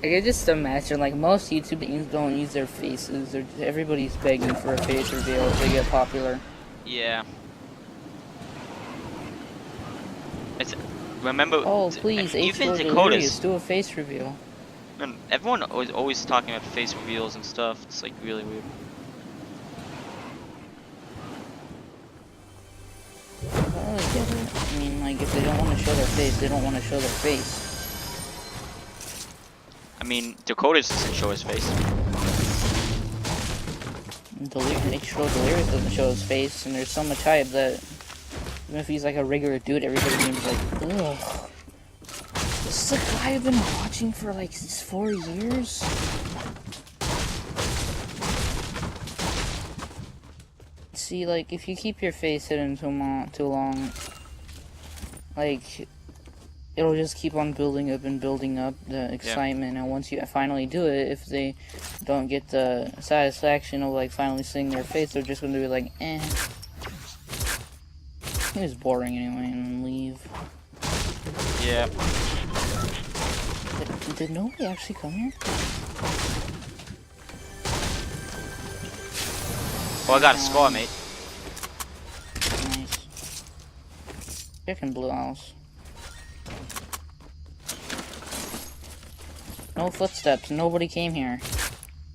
I can just imagine, like, most YouTube names don't use their faces. Everybody's begging for a face reveal if they get popular. Yeah. It's remember Oh, please, even H4 Dakota's. Delirious, do a face reveal. Man, everyone was always talking about face reveals and stuff. It's like really weird. I don't really get it. I mean, like, if they don't want to show their face, they don't want to show their face. I mean, Dakota's doesn't show his face. H4 Delirious doesn't show his face, and there's so much hype that even if he's like a regular dude, everybody's gonna be like, ugh. This is a guy I've been watching for like 4 years. See, like, if you keep your face hidden too long, like, it'll just keep on building up and building up the excitement, and once you finally do it, if they don't get the satisfaction of, like, finally seeing their face, they're just gonna be like, eh. He was boring anyway, and leave. Yeah. Did nobody actually come here? Well, I got a score, mate. Nice. Chicken blue house. No footsteps. Nobody came here.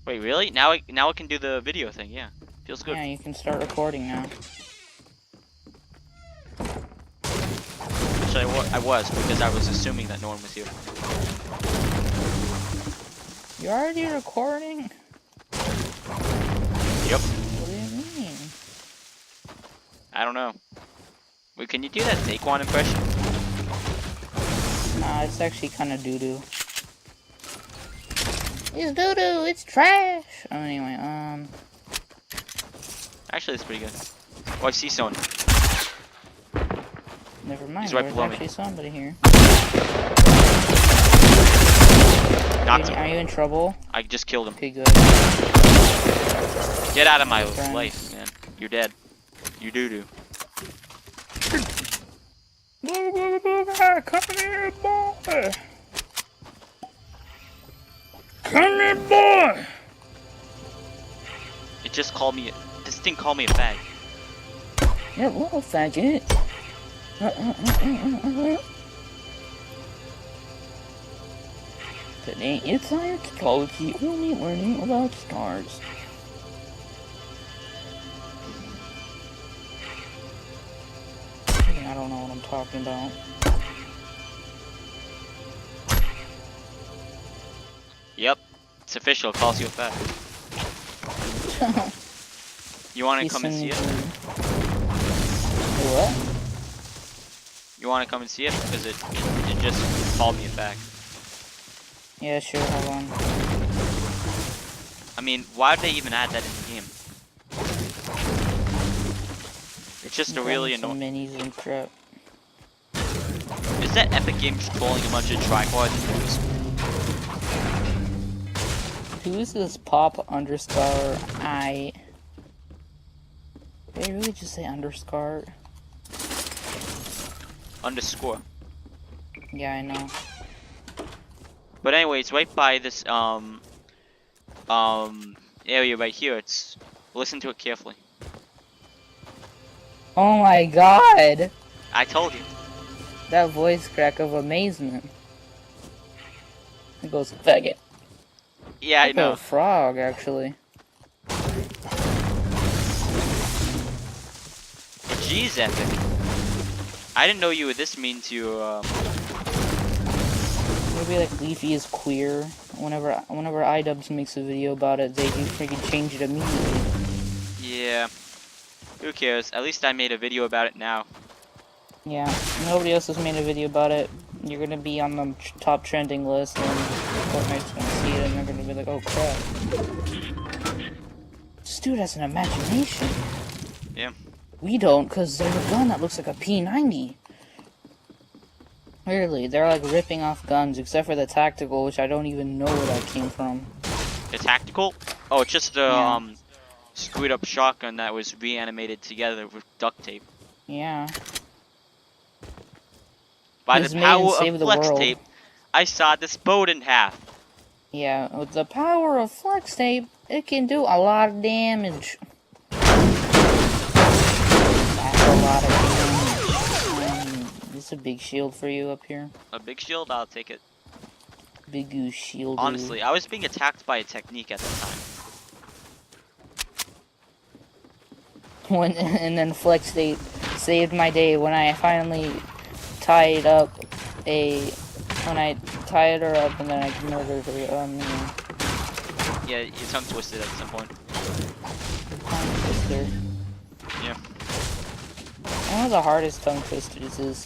Wait, really? Now I can do the video thing. Yeah, feels good. Yeah, you can start recording now. Actually, I was because I was assuming that no one was here. You're already recording? Yep. What do you mean? I don't know. Wait, can you do that Saquon impression? Nah, it's actually kind of doo-doo. It's doo-doo, it's trash! Oh, anyway, Actually, it's pretty good. Oh, I see someone. never mind, He's right there's below me. actually somebody here. Knocked him. Are you in trouble? I just killed him. Okay, good. Get out of my Friends. life, man. You're dead. You doo-doo. Come here, boy! Come here, boy! It just called me. This thing called me a fag. Yeah, little faggot. Today it's archaeology, only learning about stars. I don't know what I'm talking about. Yep. It's official. It calls you a fag. You want to come and see it? What? You want to come and see it? Because it just called me a fag. Yeah, sure, hold on. I mean, why did they even add that in the game? It's just a really annoying. Minis and crap. Is that Epic Games trolling a bunch of tripods and news? Who is this pop underscore I? Did they really just say underscore? Underscore. Yeah, I know. But anyway, it's right by this area right here. It's listen to it carefully. Oh my god! I told you. That voice crack of amazement. It goes faggot. Yeah, I Like know. a frog, actually. But geez, Epic. I didn't know you were this mean to Maybe like Leafy is queer. Whenever iDubbbz makes a video about it, they do freaking change it immediately. Yeah. Who cares? At least I made a video about it now. Yeah, nobody else has made a video about it. You're gonna be on the top trending list, and Fortnite's gonna see it, and they're gonna be like, oh crap. This dude has an imagination. Yeah. We don't, because there's a gun that looks like a P90. Really, they're like ripping off guns, except for the tactical, which I don't even know where that came from. The tactical? Oh, it's just a screwed up shotgun that was reanimated together with duct tape. Yeah. By It was the made power to save of the flex world. tape, I sawed this boat in half. Yeah, with the power of flex tape, it can do a lot of damage. That's a lot of damage. This is a big shield for you up here. A big shield? I'll take it. Big goose shield. Honestly, I was being attacked by a technique at the time. And then flex tape saved my day when I finally tied up when I tied her up and then I murdered her. Yeah, your tongue twisted at some point. Tongue twister. Yeah. One of the hardest tongue twisters is,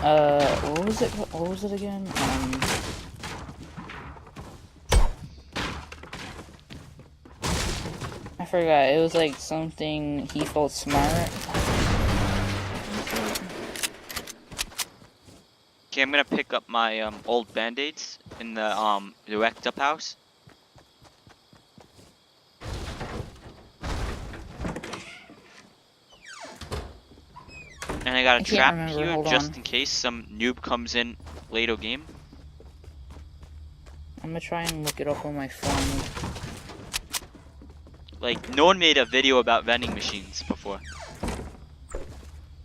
what was it? What was it again? I forgot. It was like something he felt smart. Okay, I'm gonna pick up my old band-aids in the wrecked up house. And I got a trap here just in case some noob comes in later game. I'm gonna try and look it up on my phone. Like, no one made a video about vending machines before.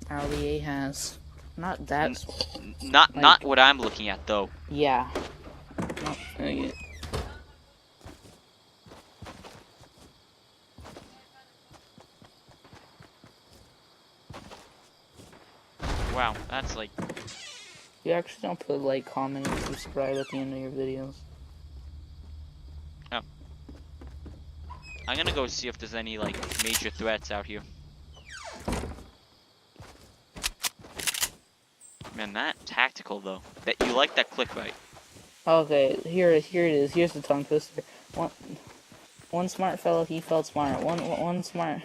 RBA has. Not that. Not what I'm looking at though. Yeah. Oh, okay. Wow, that's like. You actually don't put like, comment, and subscribe at the end of your videos. Oh. I'm gonna go see if there's any like major threats out here. Man, that tactical though. That you like that click right. Okay, here it is. Here's the tongue twister. One smart fellow, he felt smart. One smart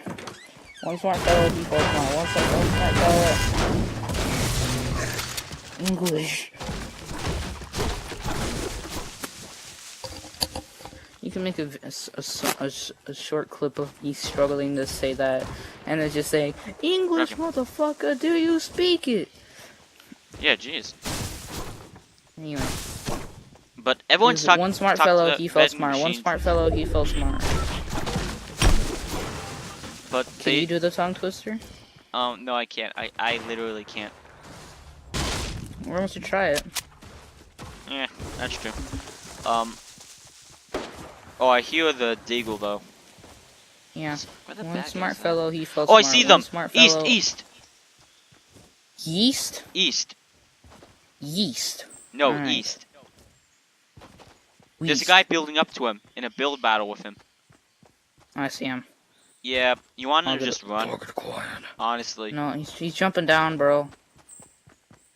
fellow, he felt smart. One smart fellow. English. You can make a short clip of me struggling to say that, and then just say, English, Okay. motherfucker, do you speak it? Yeah, jeez. Anyway. But everyone's talking. One smart fellow, he felt smart. One smart fellow, he felt smart. But Can you do the tongue twister? No, I can't. I literally can't. Why don't you try it? Yeah, that's true. Oh, I hear the deagle though. Yeah. Where the One bad smart guys at? fellow, he felt Oh, smart. I see One them. smart East, fellow... east, Yeast? east. Yeast. No, Alright. east. There's a guy building up to him in a build battle with him. I see him. Yeah, you want I'll to get just run. Honestly. No, he's jumping down, bro.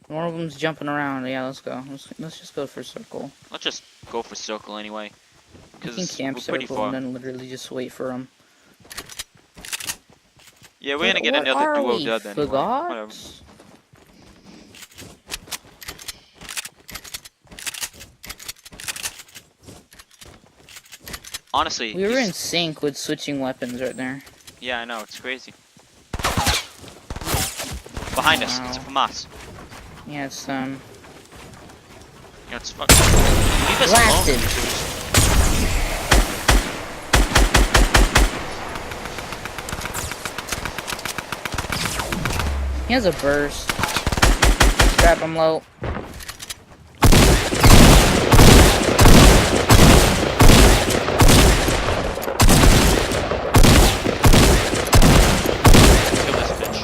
One of them's jumping around. Yeah, let's go. Let's just go for circle. Let's just go for circle anyway. We can Because camp we're pretty circle far. and then literally just wait for him. Yeah, we're gonna get another duo dub anyway. Whatever. Honestly, We were in sync with switching weapons right there. Yeah, I know, it's crazy. Behind us, it's from us. Yeah, it's Yeah, it's fucking. Leave us blasted. alone. He has a burst. Trap him low. Kill this bitch.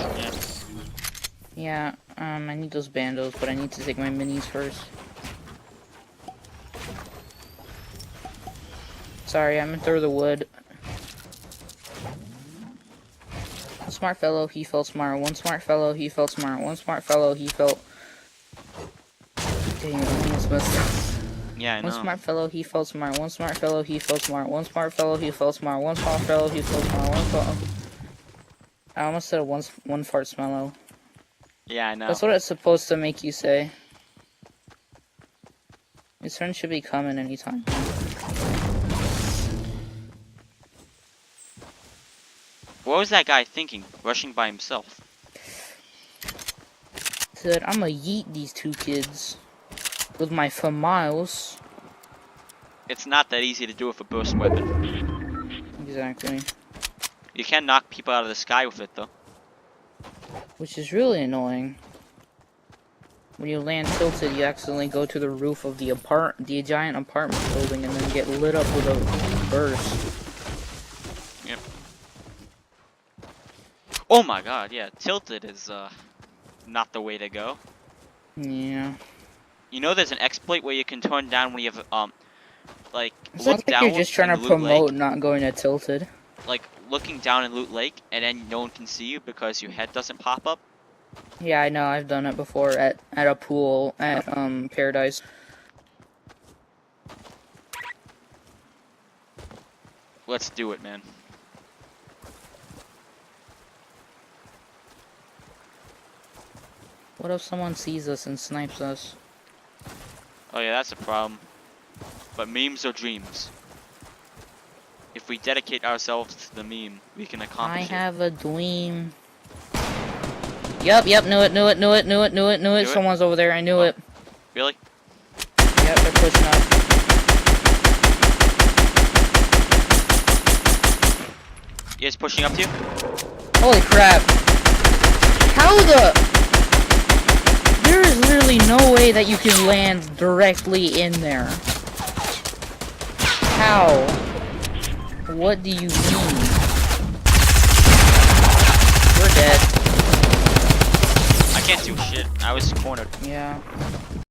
Yeah. Yeah, I need those bandos, but I need to take my minis first. Sorry, I'm through the wood. One smart fellow, he felt smart. One smart fellow, he felt smart. One smart fellow, he felt... Dang, I almost messed up. Yeah, I know. One smart fellow, he felt smart. One smart fellow, he felt smart. One smart fellow, he felt smart. One smart fellow, he felt smart. I almost said one fart smello. Yeah, I know. That's what it's supposed to make you say. His turn should be coming anytime. What was that guy thinking? Rushing by himself. Said, I'm gonna yeet these two kids with my miles. it's not that easy to do with a burst weapon. Exactly. You can knock people out of the sky with it, though. Which is really annoying. When you land tilted, you accidentally go to the roof of the giant apartment building and then get lit up with a burst. Yep. Oh my god, yeah, tilted is, not the way to go. Yeah. You know there's an exploit where you can turn down when you have, like, It's look like down you're just trying to Loot promote Lake, not going to tilted. like, looking down in Loot Lake, and then no one can see you because your head doesn't pop up. Yeah, I know, I've done it before at a pool at, Paradise. Let's do it, man. What if someone sees us and snipes us? Oh yeah, that's a problem. But memes are dreams. If we dedicate ourselves to the meme, we can I accomplish it. have a dream. Yep, knew it. Someone's over there, I knew it. Really? Yep, they're pushing up. You guys pushing up to you? Holy crap. How the... There is literally no way that you can land directly in there. How? What do you mean? We're dead. I can't do shit. I was cornered. Yeah.